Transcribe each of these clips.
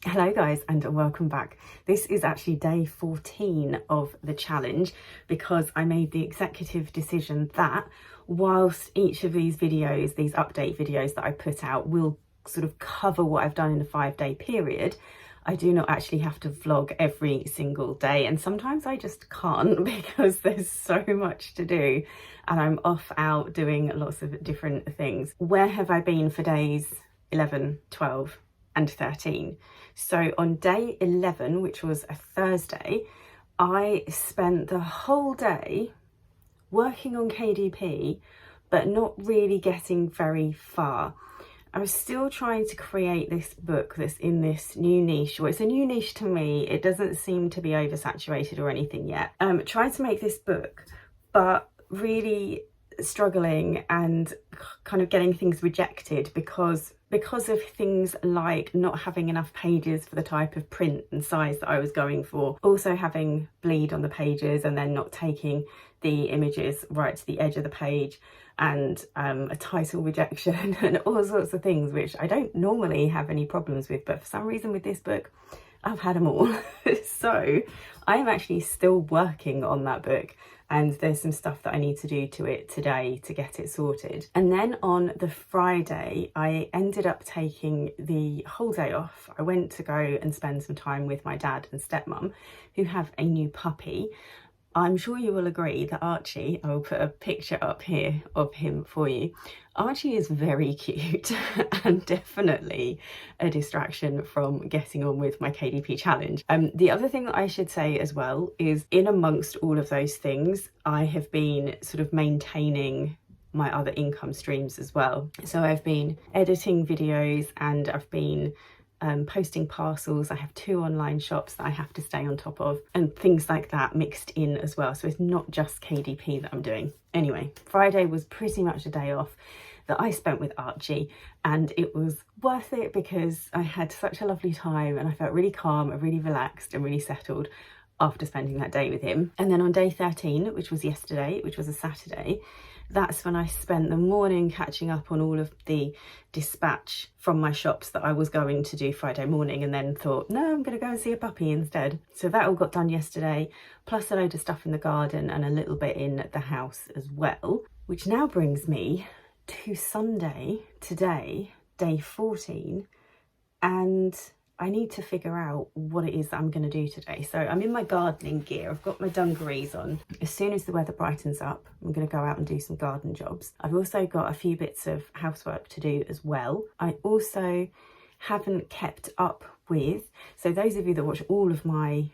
Hello guys and welcome back. This is actually day 14 of the challenge because I made the executive decision that whilst each of these videos, these update videos that I put out will sort of cover what I've done in a 5-day period, I do not actually have to vlog every single day, and sometimes I just can't because there's so much to do and I'm off out doing lots of different things. Where have I been for days 11, 12 and 13? So on day 11, which was a Thursday, I spent the whole day working on KDP, but not really getting very far. I was still trying to create this book that's in this new niche. Well, it's a new niche to me. It doesn't seem to be oversaturated or anything yet. Trying to make this book, but really struggling and kind of getting things rejected because of things like not having enough pages for the type of print and size that I was going for, also having bleed on the pages and then not taking the images right to the edge of the page, and a title rejection and all sorts of things which I don't normally have any problems with, but for some reason with this book I've had them all. So I am actually still working on that book and there's some stuff that I need to do to it today to get it sorted. And then on the Friday, I ended up taking the whole day off. I went to go and spend some time with my dad and stepmom, who have a new puppy. I'm sure you will agree that Archie, I will put a picture up here of him for you. Archie is very cute and definitely a distraction from getting on with my KDP challenge. The other thing that I should say as well is, in amongst all of those things, I have been sort of maintaining my other income streams as well. So I've been editing videos and I've been posting parcels. I have 2 online shops that I have to stay on top of and things like that mixed in as well. So it's not just KDP that I'm doing. Anyway, Friday was pretty much a day off that I spent with Archie, and it was worth it because I had such a lovely time and I felt really calm and really relaxed and really settled after spending that day with him. And then on day 13, which was yesterday, which was a Saturday, that's when I spent the morning catching up on all of the dispatch from my shops that I was going to do Friday morning, and then thought, no, I'm going to go and see a puppy instead. So that all got done yesterday, plus a load of stuff in the garden and a little bit in the house as well. Which now brings me to Sunday, today, day 14, and I need to figure out what it is that I'm going to do today. So I'm in my gardening gear. I've got my dungarees on. As soon as the weather brightens up, I'm going to go out and do some garden jobs. I've also got a few bits of housework to do as well. I also haven't kept up with, so those of you that watch all of my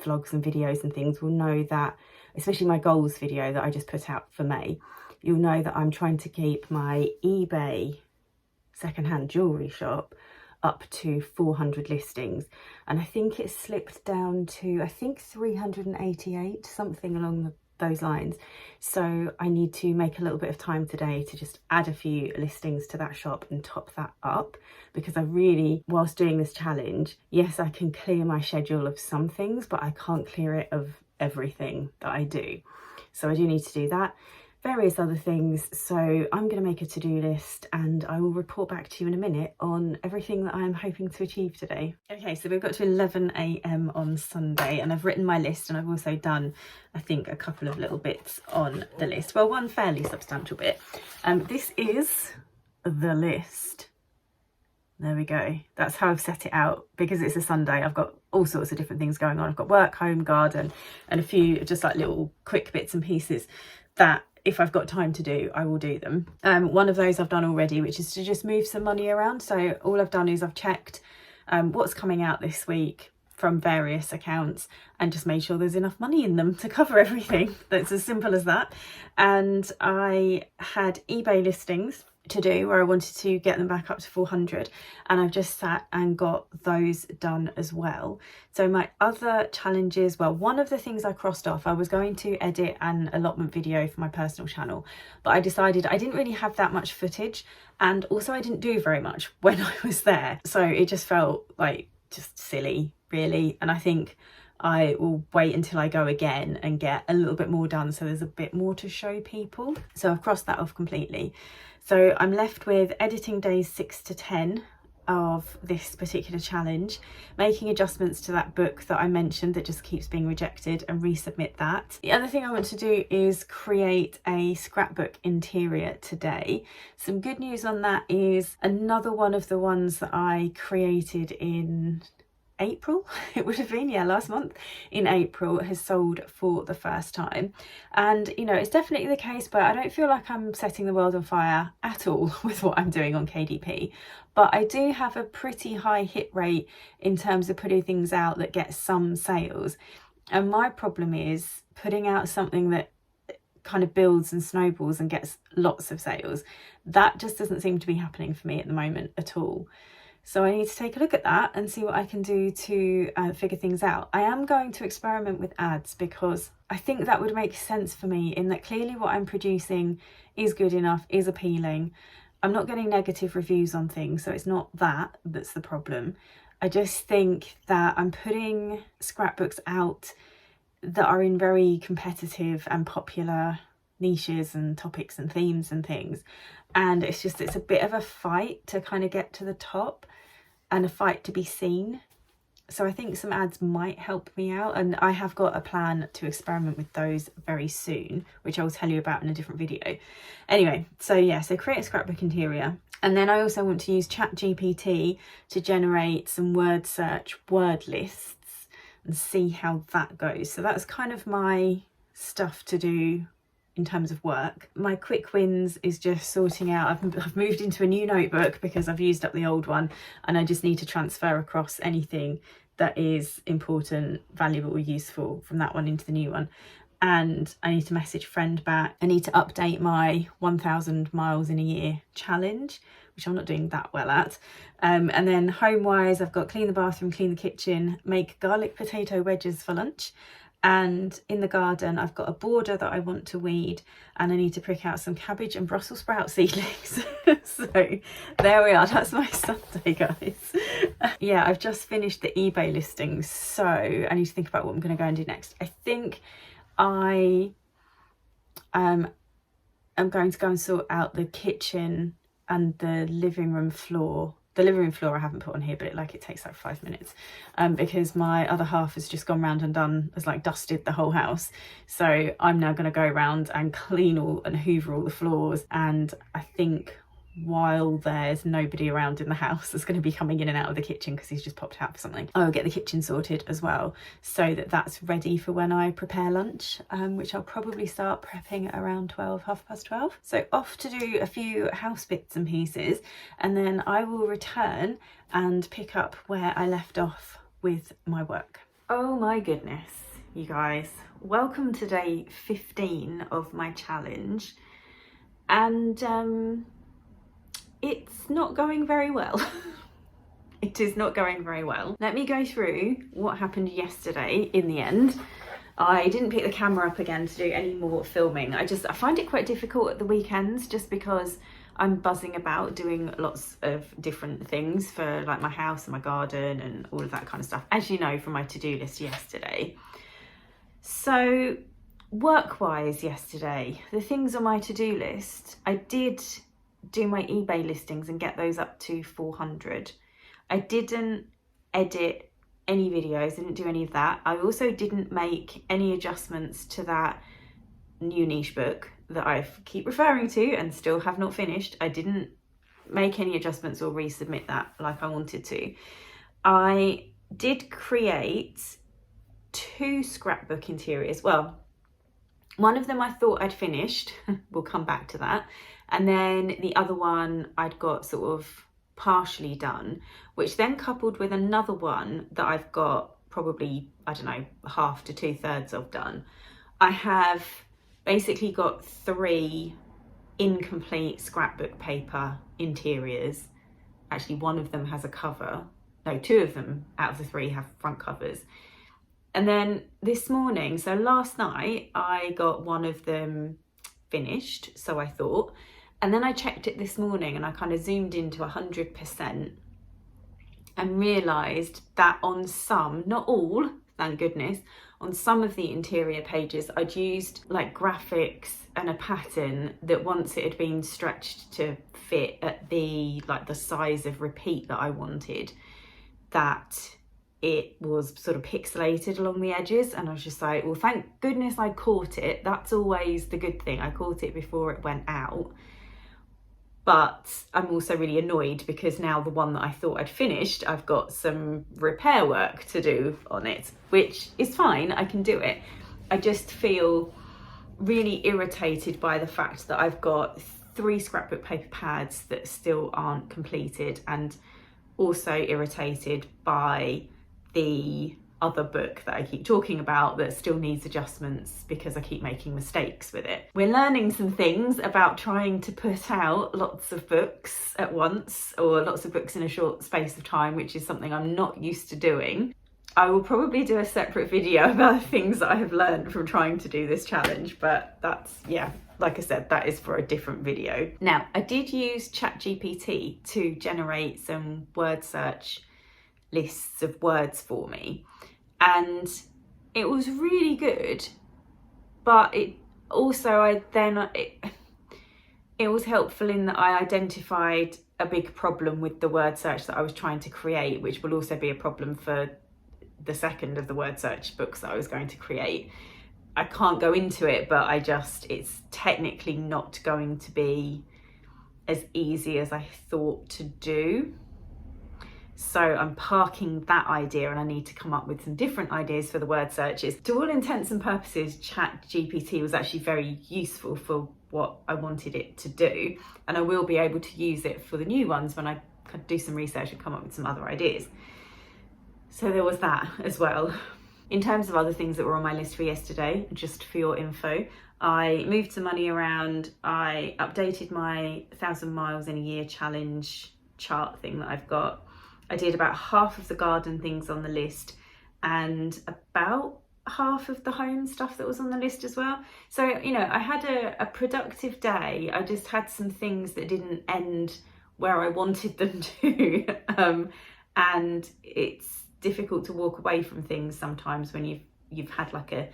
vlogs and videos and things will know that, especially my goals video that I just put out for May, you'll know that I'm trying to keep my eBay secondhand jewellery shop up to 400 listings, and I think it slipped down to, I think 388, something along those lines. So I need to make a little bit of time today to just add a few listings to that shop and top that up, because I really, whilst doing this challenge, yes, I can clear my schedule of some things, but I can't clear it of everything that I do. So I do need to do that. Various other things. So I'm going to make a to-do list and I will report back to you in a minute on everything that I am hoping to achieve today. Okay, so we've got to 11 AM on Sunday and I've written my list, and I've also done, I think, a couple of little bits on the list. Well, one fairly substantial bit. This is the list. There we go. That's how I've set it out, because it's a Sunday. I've got all sorts of different things going on. I've got work, home, garden, and a few just like little quick bits and pieces that, if I've got time to do, I will do them. One of those I've done already, which is to just move some money around. So all I've done is I've checked what's coming out this week from various accounts and just made sure there's enough money in them to cover everything. That's as simple as that. And I had eBay listings to do where I wanted to get them back up to 400, and I've just sat and got those done as well. So my other challenges, well, one of the things I crossed off, I was going to edit an allotment video for my personal channel, but I decided I didn't really have that much footage, and also I didn't do very much when I was there, so it just felt like just silly really. And I think I will wait until I go again and get a little bit more done, so there's a bit more to show people. So I've crossed that off completely. So I'm left with editing days 6 to 10 of this particular challenge, making adjustments to that book that I mentioned that just keeps being rejected, and resubmit that. The other thing I want to do is create a scrapbook interior today. Some good news on that is another one of the ones that I created in April, it would have been, yeah, last month in April, has sold for the first time. And you know, it's definitely the case, but I don't feel like I'm setting the world on fire at all with what I'm doing on KDP. But I do have a pretty high hit rate in terms of putting things out that get some sales. And my problem is putting out something that kind of builds and snowballs and gets lots of sales. That just doesn't seem to be happening for me at the moment at all. So I need to take a look at that and see what I can do to figure things out. I am going to experiment with ads because I think that would make sense for me, in that clearly what I'm producing is good enough, is appealing. I'm not getting negative reviews on things, so it's not that that's the problem. I just think that I'm putting scrapbooks out that are in very competitive and popular niches and topics and themes and things, and it's a bit of a fight to kind of get to the top and a fight to be seen. So I think some ads might help me out, and I have got a plan to experiment with those very soon, which I will tell you about in a different video. Anyway, so yeah, so create a scrapbook interior, and then I also want to use ChatGPT to generate some word search word lists and see how that goes. So that's kind of my stuff to do in terms of work. My quick wins is just sorting out, I've moved into a new notebook because I've used up the old one, and I just need to transfer across anything that is important, valuable, useful from that one into the new one. And I need to message a friend back. I need to update my 1,000 miles in a year challenge, which I'm not doing that well at. And then home wise, I've got clean the bathroom, clean the kitchen, make garlic potato wedges for lunch. And in the garden, I've got a border that I want to weed, and I need to prick out some cabbage and Brussels sprout seedlings. So there we are, that's my Sunday, guys. Yeah, I've just finished the eBay listings, so I need to think about what I'm going to go and do next. I think I am going to go and sort out the kitchen and the living room floor. The living room floor I haven't put on here, but it takes like 5 minutes, because my other half has just gone round and dusted the whole house. So I'm now going to go around and clean and hoover all the floors. And I think while there's nobody around in the house that's going to be coming in and out of the kitchen because he's just popped out for something, I will get the kitchen sorted as well, so that that's ready for when I prepare lunch, which I'll probably start prepping around 12, 12:30. So off to do a few house bits and pieces, and then I will return and pick up where I left off with my work. Oh my goodness, you guys, welcome to day 15 of my challenge, and it's not going very well. It is not going very well. Let me go through what happened yesterday in the end. I didn't pick the camera up again to do any more filming. I find it quite difficult at the weekends, just because I'm buzzing about doing lots of different things for like my house and my garden and all of that kind of stuff, as you know from my to-do list yesterday. So work-wise yesterday, the things on my to-do list, I did do my eBay listings and get those up to 400. I didn't edit any videos, didn't do any of that. I also didn't make any adjustments to that new niche book that I keep referring to and still have not finished. I didn't make any adjustments or resubmit that like I wanted to. I did create 2 scrapbook interiors. Well, one of them I thought I'd finished, we'll come back to that. And then the other one I'd got sort of partially done, which then coupled with another one that I've got probably, I don't know, half to 2/3 of done. I have basically got 3 incomplete scrapbook paper interiors. Actually, one of them has a cover. No, 2 of them out of the 3 have front covers. And then this morning, so last night, I got one of them finished, so I thought. And then I checked it this morning and I kind of zoomed into 100% and realised that on some, not all, thank goodness, on some of the interior pages, I'd used like graphics and a pattern that once it had been stretched to fit at the size of repeat that I wanted, that it was sort of pixelated along the edges, and I was just like, well, thank goodness I caught it. That's always the good thing. I caught it before it went out. But I'm also really annoyed because now the one that I thought I'd finished, I've got some repair work to do on it, which is fine, I can do it. I just feel really irritated by the fact that I've got 3 scrapbook paper pads that still aren't completed, and also irritated by the other book that I keep talking about that still needs adjustments because I keep making mistakes with it. We're learning some things about trying to put out lots of books at once, or lots of books in a short space of time, which is something I'm not used to doing. I will probably do a separate video about things that I have learned from trying to do this challenge, but that's, yeah, like I said, that is for a different video. Now, I did use ChatGPT to generate some word search lists of words for me, and it was really good, but it also, it was helpful in that I identified a big problem with the word search that I was trying to create, which will also be a problem for the second of the word search books that I was going to create. I can't go into it, but it's technically not going to be as easy as I thought to do. So I'm parking that idea, and I need to come up with some different ideas for the word searches. To all intents and purposes, ChatGPT was actually very useful for what I wanted it to do, and I will be able to use it for the new ones when I do some research and come up with some other ideas. So there was that as well. In terms of other things that were on my list for yesterday, just for your info, I moved some money around, I updated my 1,000 miles in a year challenge chart thing that I've got. I did about half of the garden things on the list, and about half of the home stuff that was on the list as well. So, you know, I had a productive day. I just had some things that didn't end where I wanted them to. And it's difficult to walk away from things sometimes when you've had like a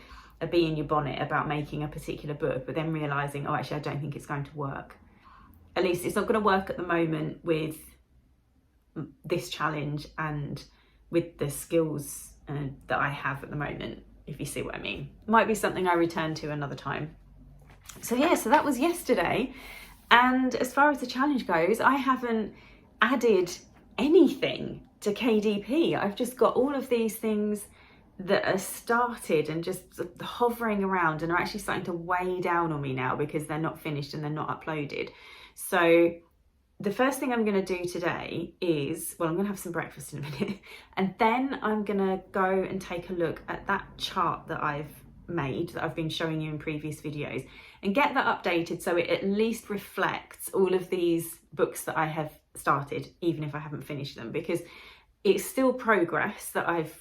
bee in your bonnet about making a particular book, but then realising, oh, actually, I don't think it's going to work. At least it's not going to work at the moment with this challenge and with the skills that I have at the moment, if you see what I mean. Might be something I return to another time. So yeah, so that was yesterday. And as far as the challenge goes, I haven't added anything to KDP. I've just got all of these things that are started and just hovering around and are actually starting to weigh down on me now because they're not finished and they're not uploaded. So the first thing I'm going to do today is, well, I'm going to have some breakfast in a minute, and then I'm going to go and take a look at that chart that I've made, that I've been showing you in previous videos, and get that updated so it at least reflects all of these books that I have started, even if I haven't finished them, because it's still progress that I've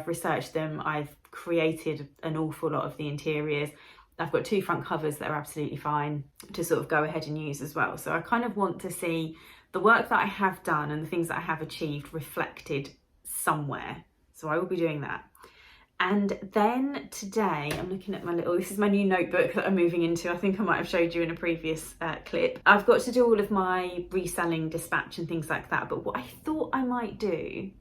researched them, I've created an awful lot of the interiors. I've got 2 front covers that are absolutely fine to sort of go ahead and use as well. So I kind of want to see the work that I have done and the things that I have achieved reflected somewhere. So I will be doing that. And then today I'm looking at this is my new notebook that I'm moving into. I think I might have showed you in a previous clip. I've got to do all of my reselling dispatch and things like that. But what I thought I might do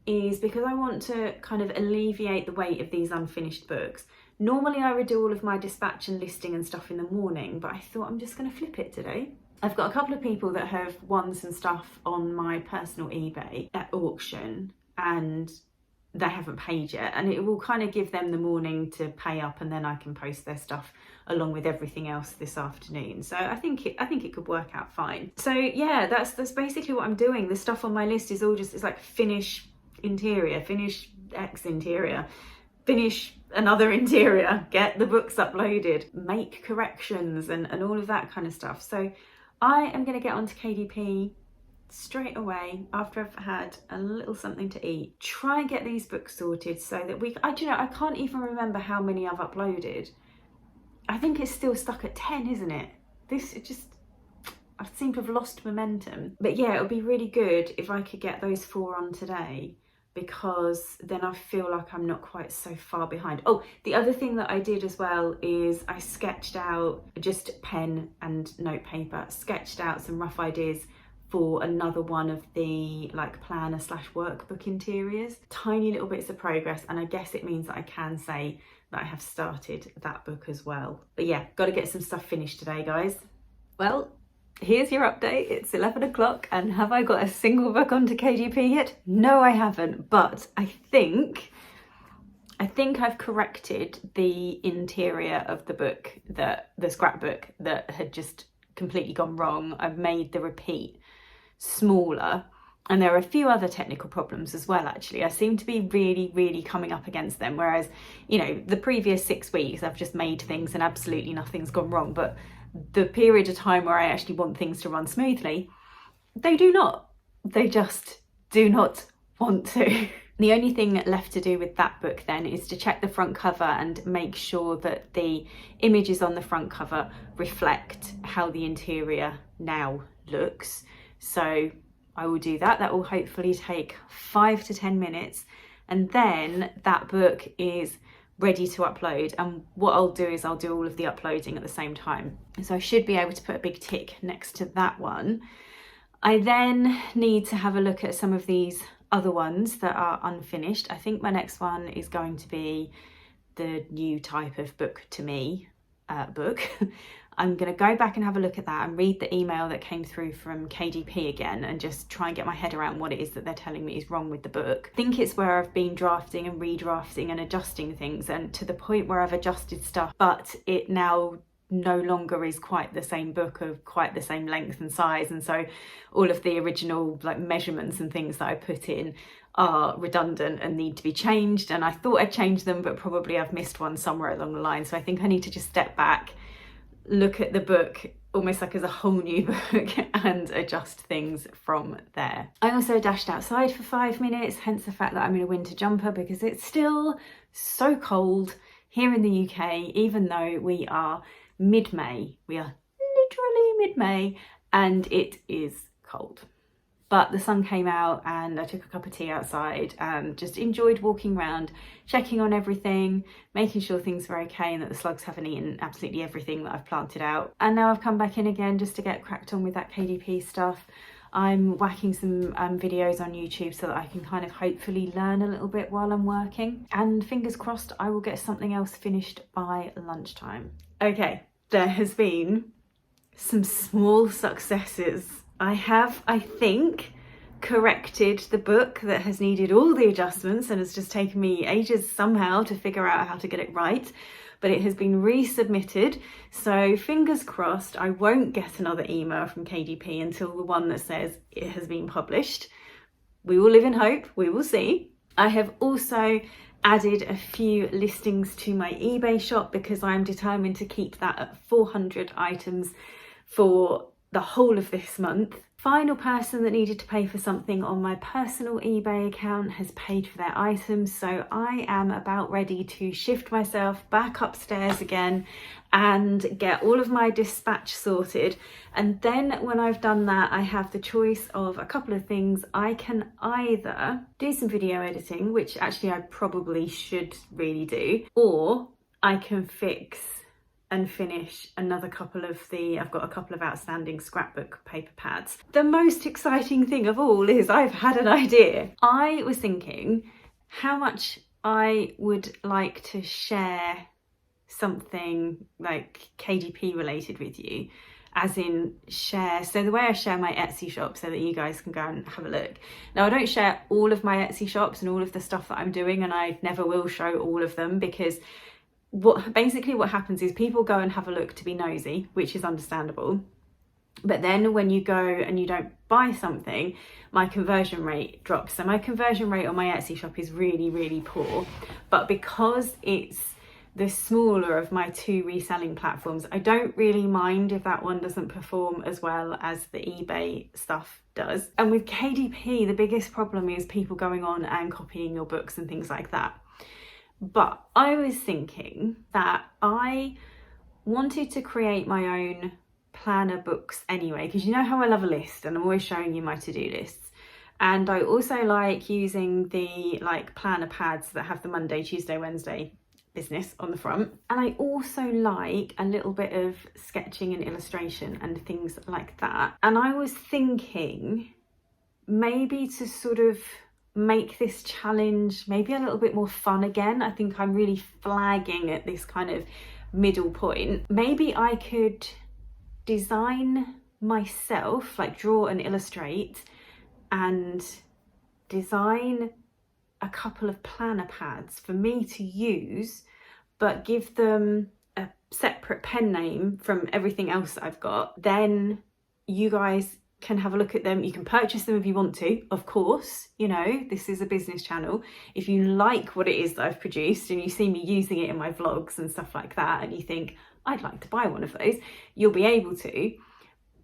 is, because I want to kind of alleviate the weight of these unfinished books, normally I would do all of my dispatch and listing and stuff in the morning, but I thought I'm just going to flip it today. I've got a couple of people that have won some stuff on my personal eBay at auction, and they haven't paid yet, and it will kind of give them the morning to pay up, and then I can post their stuff along with everything else this afternoon. So I think it could work out fine. So yeah, that's basically what I'm doing. The stuff on my list is all just, it's like finish interior, finish X interior, finish another interior, get the books uploaded, make corrections and all of that kind of stuff. So I am going to get onto KDP straight away after I've had a little something to eat, try and get these books sorted so that I can't even remember how many I've uploaded. I think it's still stuck at 10, isn't it? I seem to have lost momentum. But yeah, it would be really good if I could get those 4 on today. because then I feel like I'm not quite so far behind. Oh, the other thing that I did as well is I sketched out, just pen and notepaper, sketched out some rough ideas for another one of the like planner slash workbook interiors. Tiny little bits of progress, and I guess it means that I can say that I have started that book as well. But yeah, got to get some stuff finished today, guys. Well, here's your update. It's 11 o'clock, and have I got a single book onto KDP yet? No, I haven't, but I think I've corrected the interior of the book, the scrapbook that had just completely gone wrong. I've made the repeat smaller, and there are a few other technical problems as well. Actually, I seem to be really coming up against them, whereas, you know, the previous 6 weeks I've just made things and absolutely nothing's gone wrong. But the period of time where I actually want things to run smoothly, they do not. They just do not want to. The only thing left to do with that book then is to check the front cover and make sure that the images on the front cover reflect how the interior now looks. So I will do that. That will hopefully take 5 to 10 minutes, and then that book is ready to upload. And what I'll do is I'll do all of the uploading at the same time. So I should be able to put a big tick next to that one. I then need to have a look at some of these other ones that are unfinished. I think my next one is going to be the new type of book to me book. I'm going to go back and have a look at that and read the email that came through from KDP again and just try and get my head around what it is that they're telling me is wrong with the book. I think it's where I've been drafting and redrafting and adjusting things, and to the point where I've adjusted stuff, but it now no longer is quite the same book of quite the same length and size, and so all of the original like measurements and things that I put in are redundant and need to be changed. And I thought I'd changed them, but probably I've missed one somewhere along the line. So I think I need to just step back, look at the book almost like as a whole new book and adjust things from there. I also dashed outside for 5 minutes, hence the fact that I'm in a winter jumper, because it's still so cold here in the UK, even though we are mid-May. We are literally mid-May and it is cold. But the sun came out and I took a cup of tea outside and just enjoyed walking around, checking on everything, making sure things were okay and that the slugs haven't eaten absolutely everything that I've planted out. And now I've come back in again just to get cracked on with that KDP stuff. I'm whacking some videos on YouTube so that I can kind of hopefully learn a little bit while I'm working. And fingers crossed I will get something else finished by lunchtime. Okay, there has been some small successes. I have, I think, corrected the book that has needed all the adjustments and has just taken me ages somehow to figure out how to get it right. But it has been resubmitted, so fingers crossed I won't get another email from KDP until the one that says it has been published. We will live in hope, we will see. I have also added a few listings to my eBay shop because I'm determined to keep that at 400 items for the whole of this month. Final person that needed to pay for something on my personal eBay account has paid for their items, so I am about ready to shift myself back upstairs again and get all of my dispatch sorted. And then when I've done that, I have the choice of a couple of things. I can either do some video editing, which actually I probably should really do, or I can fix and finish another couple of I've got a couple of outstanding scrapbook paper pads. The most exciting thing of all is I've had an idea. I was thinking how much I would like to share something like KDP related with you, as in share. So the way I share my Etsy shop so that you guys can go and have a look. Now I don't share all of my Etsy shops and all of the stuff that I'm doing, and I never will show all of them, because what happens is people go and have a look to be nosy, which is understandable. But then when you go and you don't buy something, my conversion rate drops. So my conversion rate on my Etsy shop is really poor. But because it's the smaller of my two reselling platforms, I don't really mind if that one doesn't perform as well as the eBay stuff does. And with KDP, the biggest problem is people going on and copying your books and things like that. But I was thinking that I wanted to create my own planner books anyway, because you know how I love a list and I'm always showing you my to-do lists. And I also like using the like planner pads that have the Monday, Tuesday, Wednesday business on the front. And I also like a little bit of sketching and illustration and things like that. And I was thinking maybe to sort of make this challenge maybe a little bit more fun again. I think I'm really flagging at this kind of middle point. Maybe I could design myself, like draw and illustrate and design a couple of planner pads for me to use, but give them a separate pen name from everything else that I've got. Then you guys can have a look at them. You can purchase them if you want to, of course. You know, this is a business channel. If you like what it is that I've produced and you see me using it in my vlogs and stuff like that, and you think I'd like to buy one of those, you'll be able to.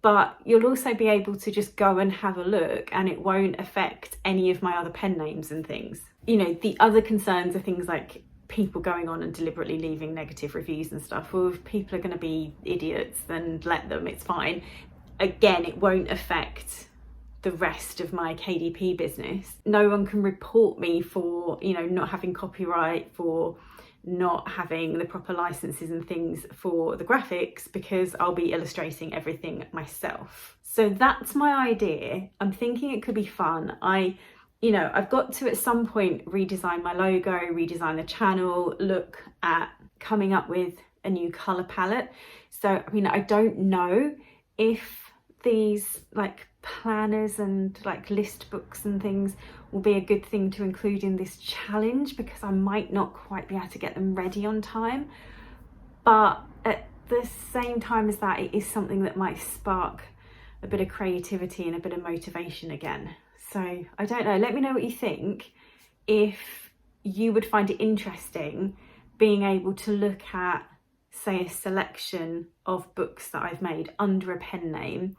But you'll also be able to just go and have a look, and it won't affect any of my other pen names and things. You know, the other concerns are things like people going on and deliberately leaving negative reviews and stuff. Well, if people are going to be idiots, then let them, it's fine. Again, it won't affect the rest of my KDP business. No one can report me for, you know, not having copyright, for not having the proper licenses and things for the graphics, because I'll be illustrating everything myself. So that's my idea. I'm thinking it could be fun. You know, I've got to at some point redesign my logo, redesign the channel, look at coming up with a new colour palette. So, I mean, I don't know if these like planners and like list books and things will be a good thing to include in this challenge, because I might not quite be able to get them ready on time. But at the same time as that, it is something that might spark a bit of creativity and a bit of motivation again. So I don't know, let me know what you think. If you would find it interesting being able to look at, say, a selection of books that I've made under a pen name,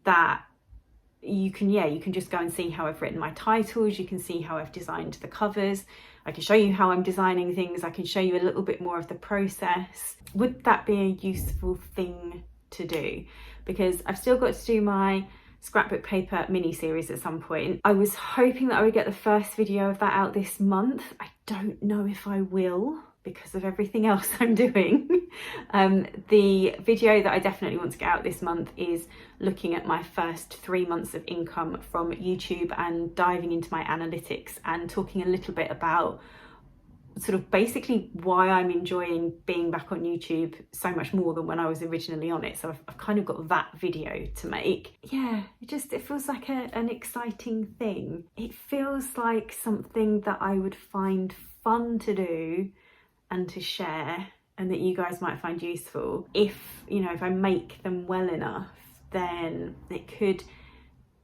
that you can just go and see how I've written my titles, you can see how I've designed the covers, I can show you how I'm designing things, I can show you a little bit more of the process. Would that be a useful thing to do? Because I've still got to do my scrapbook paper mini series at some point. I was hoping that I would get the first video of that out this month. I don't know if I will, because of everything else I'm doing. The video that I definitely want to get out this month is looking at my first 3 months of income from YouTube and diving into my analytics and talking a little bit about sort of basically why I'm enjoying being back on YouTube so much more than when I was originally on it. So I've kind of got that video to make. Yeah, it feels like an exciting thing. It feels like something that I would find fun to do and to share, and that you guys might find useful. If, you know, if I make them well enough, then it could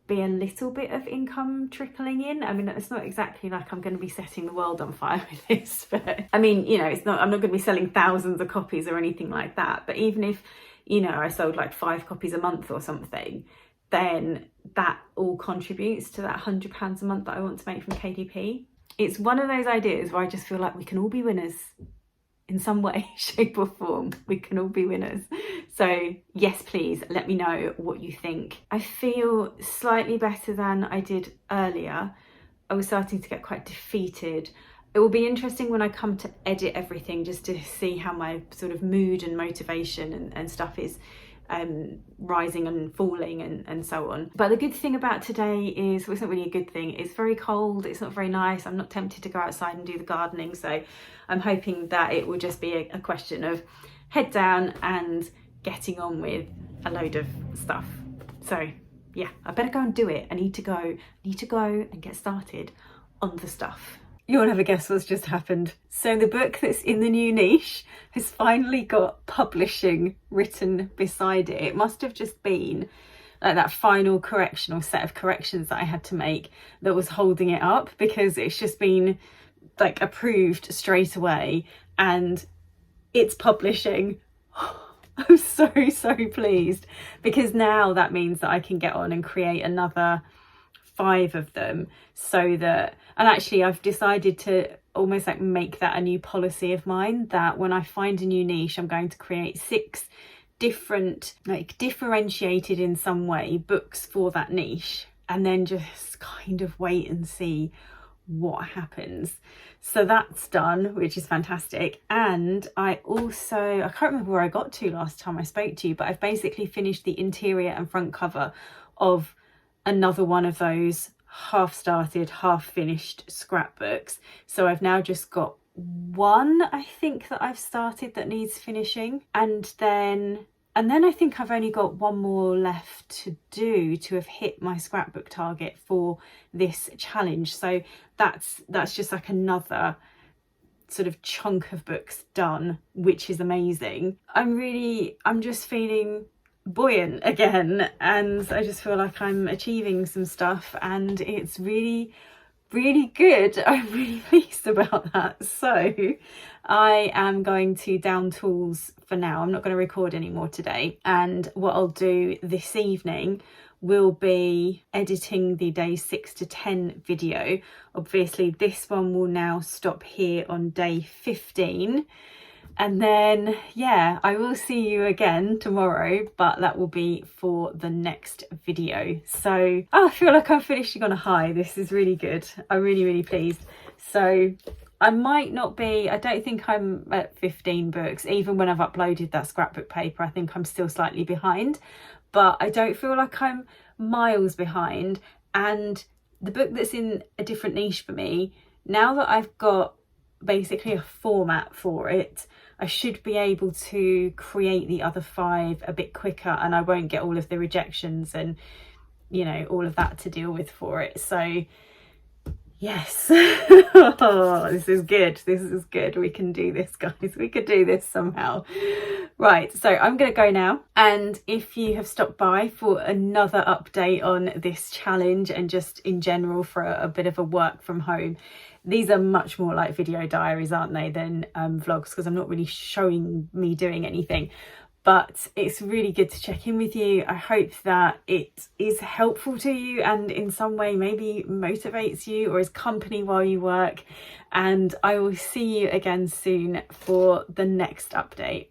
be a little bit of income trickling in. I mean, it's not exactly like I'm going to be setting the world on fire with this, but I mean, you know, I'm not going to be selling thousands of copies or anything like that. But even if, you know, I sold like 5 copies a month or something, then that all contributes to that £100 a month that I want to make from KDP. It's one of those ideas where I just feel like we can all be winners in some way, shape or form. We can all be winners. So yes, please let me know what you think. I feel slightly better than I did earlier. I was starting to get quite defeated. It will be interesting when I come to edit everything, just to see how my sort of mood and motivation and stuff is rising and falling and so on. But the good thing about today is, well, it's not really a good thing, it's very cold, it's not very nice, I'm not tempted to go outside and do the gardening, so I'm hoping that it will just be a question of head down and getting on with a load of stuff. So yeah, I better go and do it. I need to go and get started on the stuff. You want to have a guess what's just happened? So the book that's in the new niche has finally got publishing written beside it. It must have just been like that final correction or set of corrections that I had to make that was holding it up, because it's just been like approved straight away and it's publishing. I'm so pleased, because now that means that I can get on and create another 5 of them, so that, and actually I've decided to almost like make that a new policy of mine, that when I find a new niche, I'm going to create 6 different, like differentiated in some way, books for that niche. and then just kind of wait and see what happens. So that's done, which is fantastic. And I can't remember where I got to last time I spoke to you, but I've basically finished the interior and front cover of another one of those half started, half finished scrapbooks. So I've now just got one, I think, that I've started that needs finishing, and then I think I've only got one more left to do to have hit my scrapbook target for this challenge. So that's just like another sort of chunk of books done, which is amazing. I'm just feeling buoyant again, and I just feel like I'm achieving some stuff, and it's really good. I'm really pleased about that. So I am going to down tools for now. I'm not going to record anymore today, and what I'll do this evening will be editing the day 6 to 10 video. Obviously this one will now stop here on day 15. And then, yeah, I will see you again tomorrow, but that will be for the next video. So, I feel like I'm finishing on a high. This is really good. I'm really pleased. So, I might not be, I don't think I'm at 15 books. Even when I've uploaded that scrapbook paper, I think I'm still slightly behind. But I don't feel like I'm miles behind. And the book that's in a different niche for me, now that I've got basically a format for it, I should be able to create the other 5 a bit quicker, and I won't get all of the rejections and, you know, all of that to deal with for it. So yes. Oh, this is good. This is good. We can do this, guys. We could do this somehow. Right, so I'm going to go now. And if you have stopped by for another update on this challenge and just in general for a bit of a work from home, these are much more like video diaries, aren't they, than vlogs, because I'm not really showing me doing anything. But it's really good to check in with you. I hope that it is helpful to you and in some way maybe motivates you or is company while you work. And I will see you again soon for the next update.